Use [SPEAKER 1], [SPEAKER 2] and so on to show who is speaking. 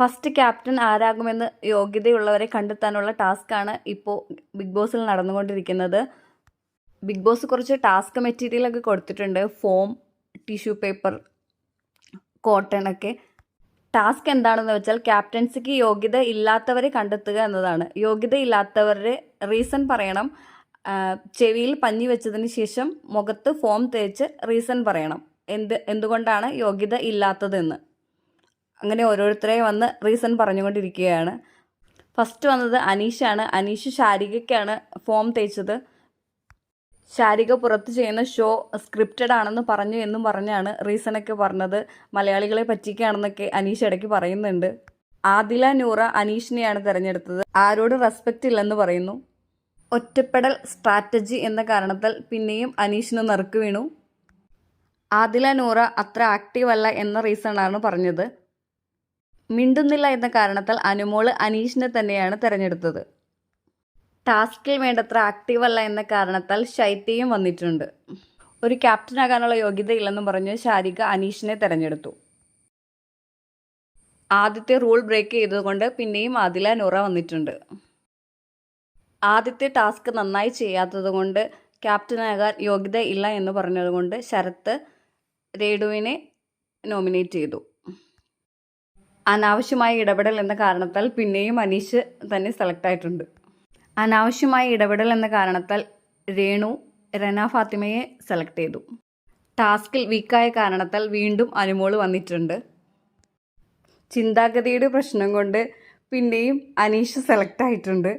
[SPEAKER 1] First captain ആരാകുമെന്ന് യോഗ്യതയുള്ളവരെ കണ്ടെത്താനുള്ള ടാസ്ക്കാണ് ഇപ്പോൾ big ബോസിൽ നടന്നുകൊണ്ടിരിക്കുന്നത്. ബിഗ് ബോസ് കുറച്ച് ടാസ്ക് മെറ്റീരിയലൊക്കെ കൊടുത്തിട്ടുണ്ട്. ഫോം, ടിഷ്യൂ പേപ്പർ, കോട്ടൺ ഒക്കെ. ടാസ്ക് എന്താണെന്ന് വെച്ചാൽ ക്യാപ്റ്റൻസിക്ക് യോഗ്യത ഇല്ലാത്തവരെ കണ്ടെത്തുക എന്നതാണ്. യോഗ്യത ഇല്ലാത്തവരുടെ റീസൺ പറയണം. ചെവിയിൽ പഞ്ഞി വെച്ചതിന് ശേഷം മുഖത്ത് ഫോം തേച്ച് റീസൺ പറയണം, എന്തുകൊണ്ടാണ് യോഗ്യത ഇല്ലാത്തതെന്ന്. അങ്ങനെ ഓരോരുത്തരെ വന്ന് റീസൺ പറഞ്ഞുകൊണ്ടിരിക്കുകയാണ്. ഫസ്റ്റ് വന്നത് അനീഷാണ്. അനീഷ് ശാരികയ്ക്കാണ് ഫോം തേച്ചത്. ശാരിക പുറത്ത് ചെയ്യുന്ന ഷോ സ്ക്രിപ്റ്റഡ് ആണെന്ന് പറഞ്ഞു എന്നും പറഞ്ഞാണ് റീസണൊക്കെ പറഞ്ഞത്. മലയാളികളെ പറ്റിക്കുകയാണെന്നൊക്കെ അനീഷ് ഇടയ്ക്ക് പറയുന്നുണ്ട്. ആദില നൂറ അനീഷിനെയാണ് തിരഞ്ഞെടുത്തത്. ആരോട് റെസ്പെക്റ്റ് ഇല്ലെന്ന് പറയുന്നു. ഒറ്റപ്പെടൽ സ്ട്രാറ്റജി എന്ന കാരണത്താൽ പിന്നെയും അനീഷിന് നറുക്ക് വീണു. ആദില നൂറ അത്ര ആക്റ്റീവ് അല്ല എന്ന റീസണാണ് പറഞ്ഞത്. മിണ്ടുന്നില്ല എന്ന കാരണത്താൽ അനുമോള് അനീഷിനെ തന്നെയാണ് തിരഞ്ഞെടുത്തത്. ടാസ്കിൽ വേണ്ടത്ര ആക്റ്റീവ് അല്ല എന്ന കാരണത്താൽ ശൈത്യയും വന്നിട്ടുണ്ട്. ഒരു ക്യാപ്റ്റനാകാനുള്ള യോഗ്യതയില്ലെന്നും പറഞ്ഞ് ശാരിക അനീഷിനെ തിരഞ്ഞെടുത്തു. ആദ്യത്തെ റൂൾ ബ്രേക്ക് ചെയ്തതുകൊണ്ട് പിന്നെയും ആദില നൂറ വന്നിട്ടുണ്ട്. ആദ്യത്തെ ടാസ്ക് നന്നായി ചെയ്യാത്തതുകൊണ്ട് ക്യാപ്റ്റനാകാൻ യോഗ്യത ഇല്ല എന്ന് പറഞ്ഞതുകൊണ്ട് ശരത്ത് രേണുവിനെ നോമിനേറ്റ് ചെയ്തു. അനാവശ്യമായ ഇടപെടൽ എന്ന കാരണത്താൽ പിന്നെയും അനീഷ് തന്നെ സെലക്ട് ആയിട്ടുണ്ട്. അനാവശ്യമായ ഇടപെടൽ എന്ന കാരണത്താൽ രേണു റന ഫാത്തിമയെ സെലക്ട് ചെയ്തു. ടാസ്കിൽ വീക്കായ കാരണത്താൽ വീണ്ടും അനുമോള് വന്നിട്ടുണ്ട്. ചിന്താഗതിയുടെ പ്രശ്നം കൊണ്ട് പിന്നെയും അനീഷ് സെലക്ട് ആയിട്ടുണ്ട്.